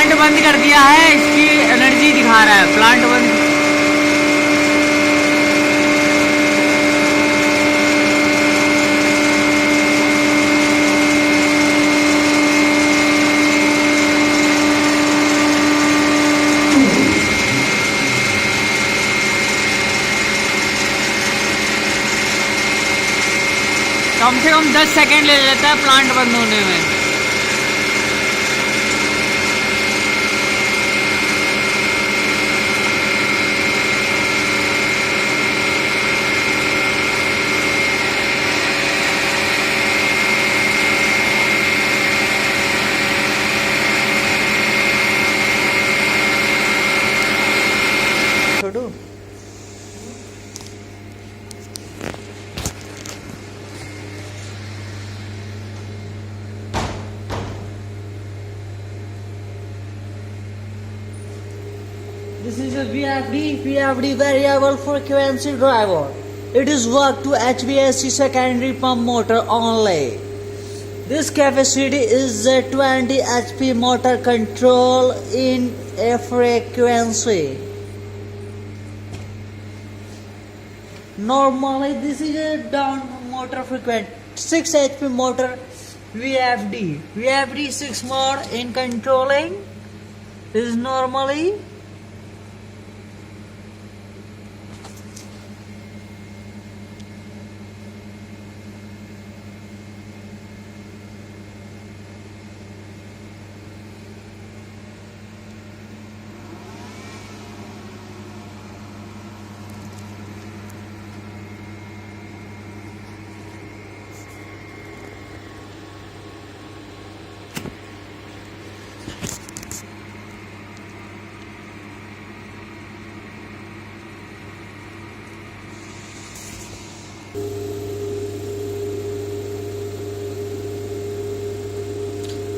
Plant बंद कर दिया है, इसकी एनर्जी दिखा रहा है प्लांट बंद। कम से कम 10 सेकेंड ले लेता है प्लांट बंद होने में। छोड़ो। This is a VFD variable frequency driver. It is work to HVAC secondary pump motor only. This capacity is a 20 HP motor control in a frequency. Normally this is a down motor frequency 6 HP motor VFD 6 mode in controlling is normally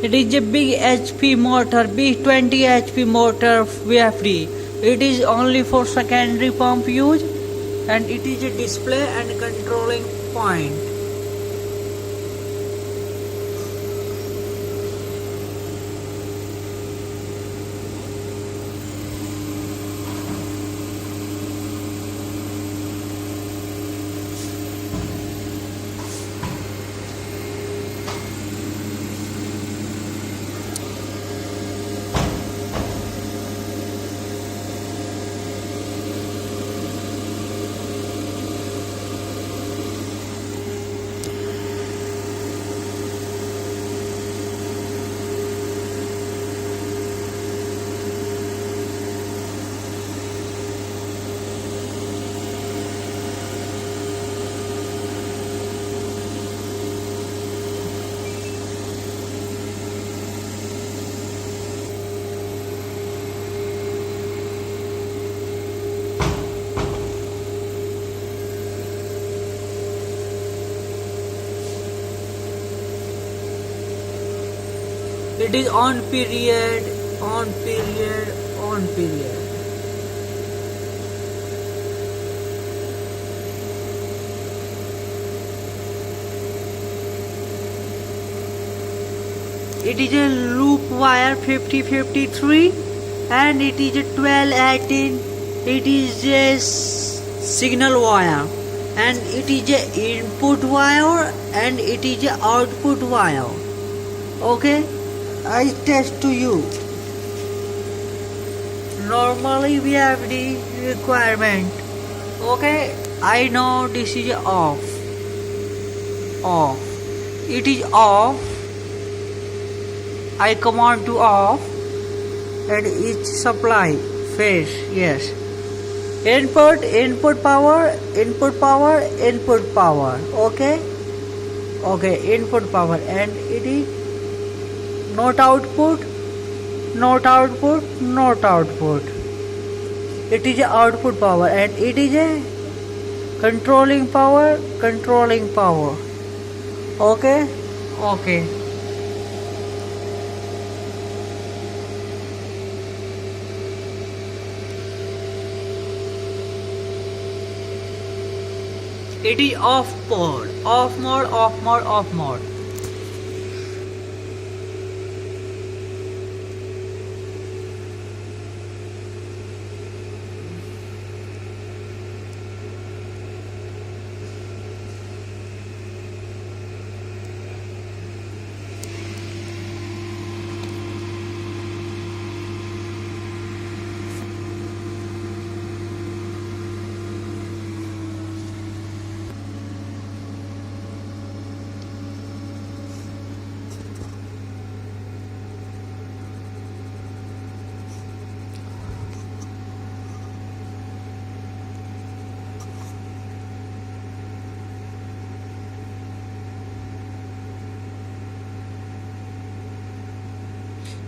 it is a big HP motor, big 20 HP motor VFD. It is only for secondary pump use and it is a display and controlling point. It is on period. It is a loop wire 5053 and it is a 1218. It is a signal wire and it is a input wire and it is a output wire. Okay, I test to you. Normally we have the requirement. Okay, I know this is off. It is off. I command to off and each supply phase. Yes, input power. Okay, input power and it is not output. It is a output power and it is a controlling power. Okay. It is off mode.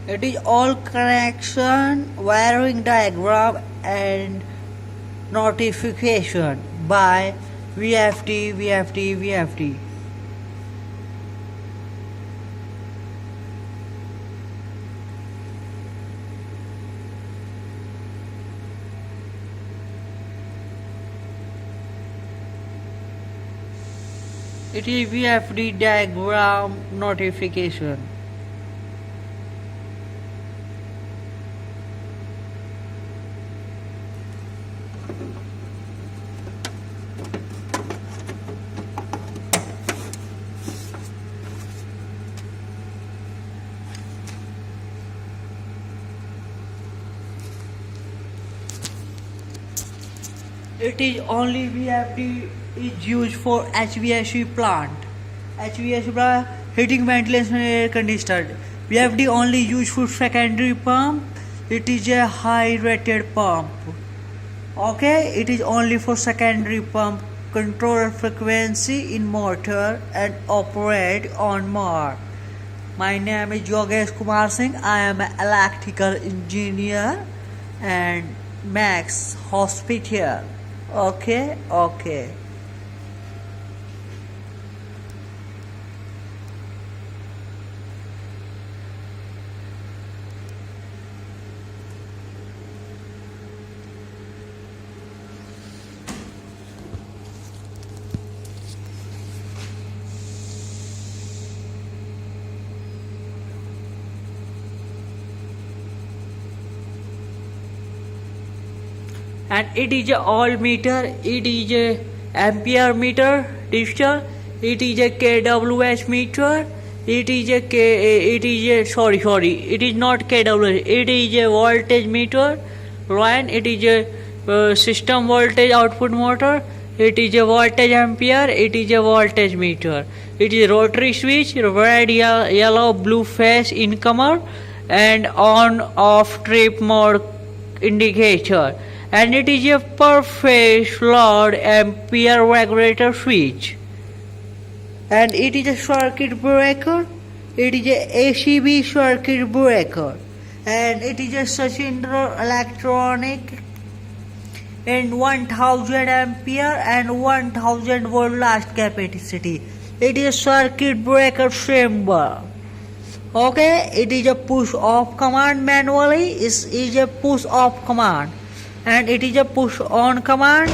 It is all connection, wiring diagram and notification by VFD. It is VFD diagram notification. It is only VFD is used for HVAC plant. HVAC plant, heating, ventilation, and air conditioner. VFD only used for secondary pump. It is a high rated pump. Okay, it is only for secondary pump. Control frequency in motor and operate on mark. My name is Yogesh Kumar Singh. I am an electrical engineer and Max Hospital. Okay. And it is a all meter, it is a ampere meter digital, it is a kWh meter, it is not kWh, it is a voltage meter, and it is a system voltage output motor, it is a voltage ampere, it is a voltage meter, it is a rotary switch, red, yellow, blue phase incomer and on off trip mode indicator. And it is a per phase load ampere regulator switch. And it is a circuit breaker. It is a ACB circuit breaker. And it is a cylinder electronic in 1000 ampere and 1000 volt last capacity. It is a circuit breaker symbol. Okay, it is a push off command manually. It is a push off command. And it is a push on command,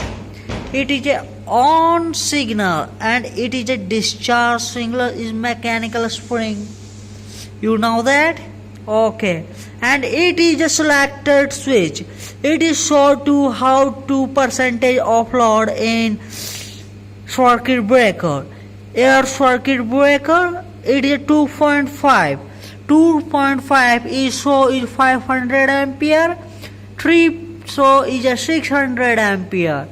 it is a on signal, and it is a discharge signal is mechanical spring. You know that? Okay. And it is a selected switch. It is show to how to percentage of load in circuit breaker. Air circuit breaker, it is 2.5. 2.5 is so is 500 ampere. 3 so is a 600 ampere.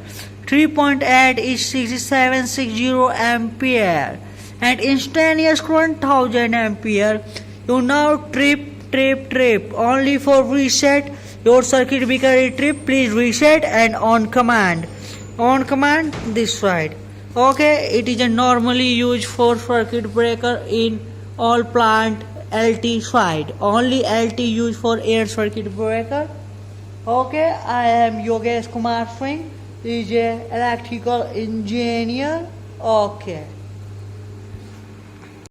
3.8 is 6760 ampere. And instantaneous current 1000 ampere. You now trip. Only for reset. Your circuit breaker trip. Please reset and on command. On command this side. Okay, it is a normally used for circuit breaker in all plant LT side. Only LT used for air circuit breaker. Okay, I am Yogesh Kumar Singh, is a electrical engineer. Okay.